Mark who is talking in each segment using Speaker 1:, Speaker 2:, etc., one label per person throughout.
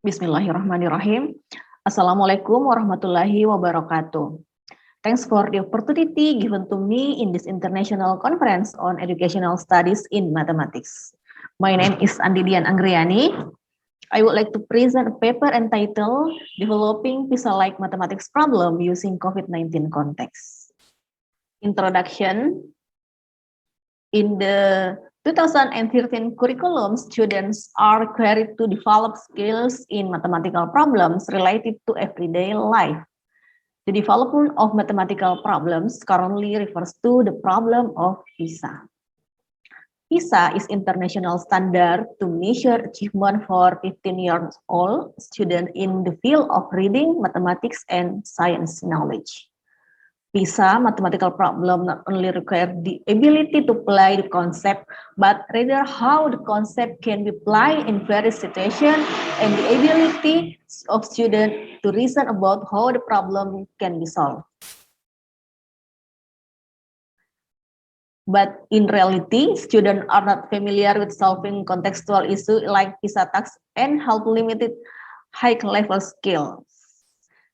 Speaker 1: Bismillahirrahmanirrahim. Assalamualaikum warahmatullahi wabarakatuh. Thanks for the opportunity given to me in this international conference on educational studies in mathematics. My name is Andidian Anggriani. I would like to present a paper entitled Developing PISA-like Mathematics Problem Using COVID-19 Context. Introduction. In the 2013 curriculum, students are required to develop skills in mathematical problems related to everyday life. The development of mathematical problems currently refers to the problem of PISA. PISA is international standard to measure achievement for 15 years old students in the field of reading, mathematics, and science knowledge. PISA mathematical problem not only require the ability to apply the concept, but rather how the concept can be applied in various situations and the ability of students to reason about how the problem can be solved. But in reality, students are not familiar with solving contextual issues like PISA tasks and have limited high-level skills.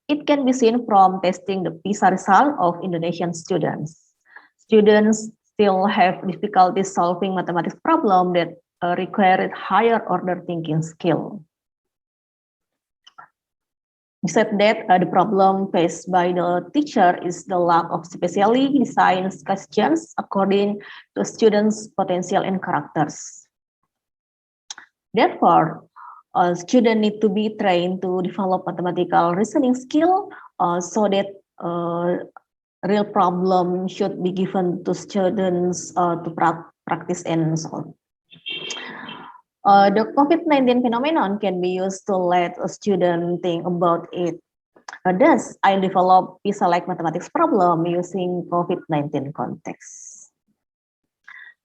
Speaker 1: It can be seen from testing the PISA result of Indonesian students. Students still have difficulty solving mathematics problem that require higher order thinking skill. Besides that, the problem faced by the teacher is the lack of specially designed questions according to students' potential and characters. Therefore, students need to be trained to develop mathematical reasoning skill so that real problem should be given to students to practice and solve. The COVID-19 phenomenon can be used to let a student think about it. Thus, I developed PISA-like mathematics problem using COVID-19 context.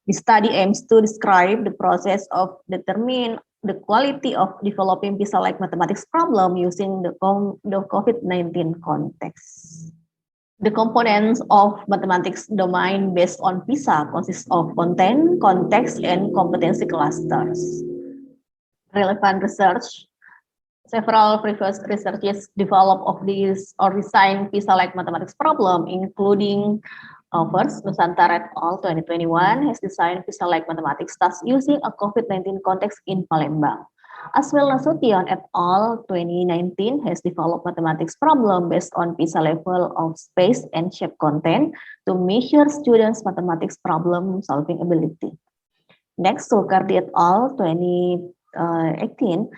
Speaker 1: The study aims to describe the process of determining the quality of developing PISA-like mathematics problem using the COVID-19 context. The components of mathematics domain based on PISA consist of content, context, and competency clusters. Relevant research. Several previous researches developed of these or designed PISA-like mathematics problem, including first, Nusantara et al. 2021 has designed PISA-like mathematics task using a COVID-19 context in Palembang. As well, Nasution et al. 2019 has developed mathematics problem based on PISA level of space and shape content to measure students' mathematics problem solving ability. Next, Sulkardi et al. 2018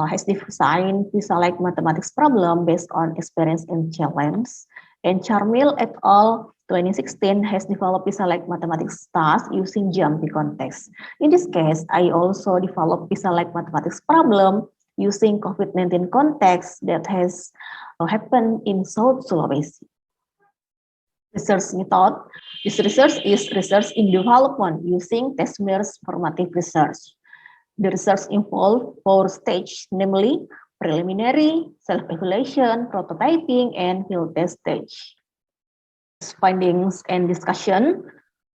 Speaker 1: has designed PISA-like mathematics problem based on experience and challenge. And Charmil et al. 2016 has developed PISA-like mathematics task using geometry context. In this case, I also developed PISA-like mathematics problem using COVID-19 context that has happened in South Sulawesi. Research method. This research is research in development using Tesmer's formative research. The research involved 4 stages, namely preliminary, self-evaluation, prototyping, and field test stage. Findings and discussion.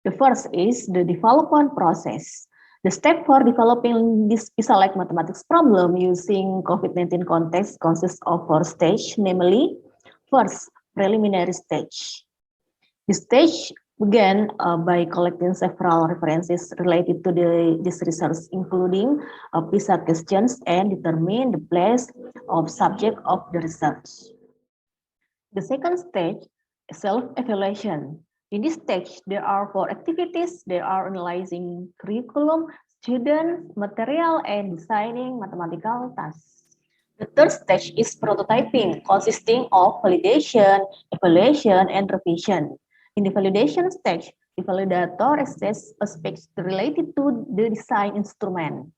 Speaker 1: The first is the development process. The step for developing this PISA-like mathematics problem using COVID-19 context consists of 4 stages, namely, first, preliminary stage. This stage began by collecting several references related to this research, including PISA questions, and determine the place of subject of the research. The second stage, self-evaluation. In this stage, there are 4 activities. They are analyzing curriculum, students, material, and designing mathematical tasks. The third stage is prototyping, consisting of validation, evaluation, and revision. In the validation stage, the validator assesses aspects related to the design instrument.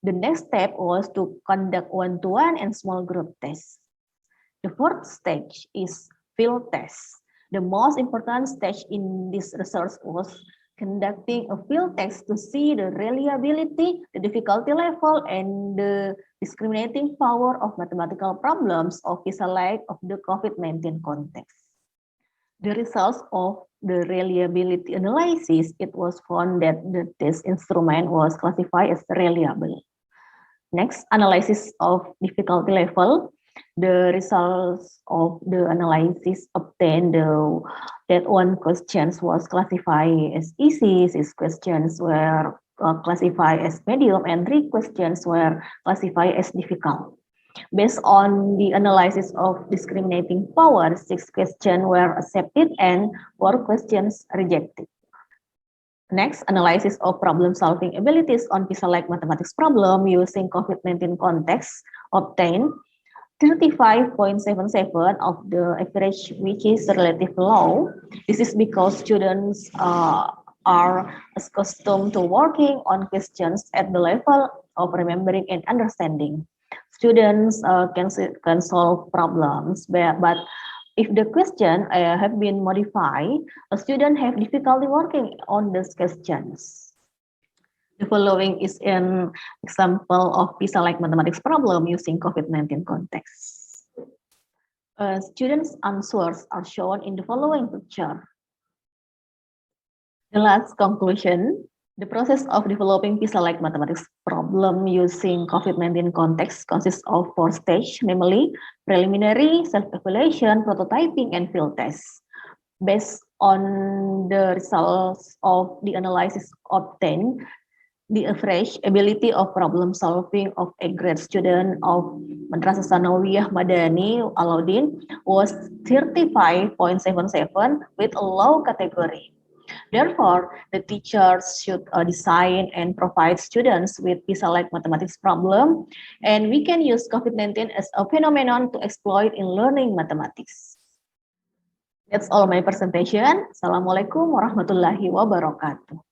Speaker 1: The next step was to conduct one-to-one and small group tests. The fourth stage is field test. The most important stage in this research was conducting a field test to see the reliability, the difficulty level, and the discriminating power of mathematical problems of PISA-like of the COVID-19 context. The results of the reliability analysis, it was found that the test instrument was classified as reliable. Next, analysis of difficulty level. The results of the analysis obtained that one questions was classified as easy, 6 questions were classified as medium, and 3 questions were classified as difficult. Based on the analysis of discriminating power, 6 questions were accepted and 4 questions rejected. Next, analysis of problem-solving abilities on PISA-like mathematics problem using COVID-19 context obtained 35.77 of the average, which is relatively low. This is because students are accustomed to working on questions at the level of remembering and understanding. Students can solve problems, but if the question have been modified, a student have difficulty working on these questions. The following is an example of PISA-like mathematics problem using COVID-19 context. Students' answers are shown in the following picture. The last conclusion, the process of developing PISA-like mathematics problem using COVID-19 context consists of 4 stages, namely preliminary, self-evaluation, prototyping, and field tests. Based on the results of the analysis obtained, the average ability of problem solving of a grade student of Madrasah Sanawiyah Madani Alauddin was 35.77 with a low category. Therefore, the teachers should design and provide students with PISA-like mathematics problem, and we can use COVID-19 as a phenomenon to exploit in learning mathematics. That's all my presentation. Assalamualaikum warahmatullahi wabarakatuh.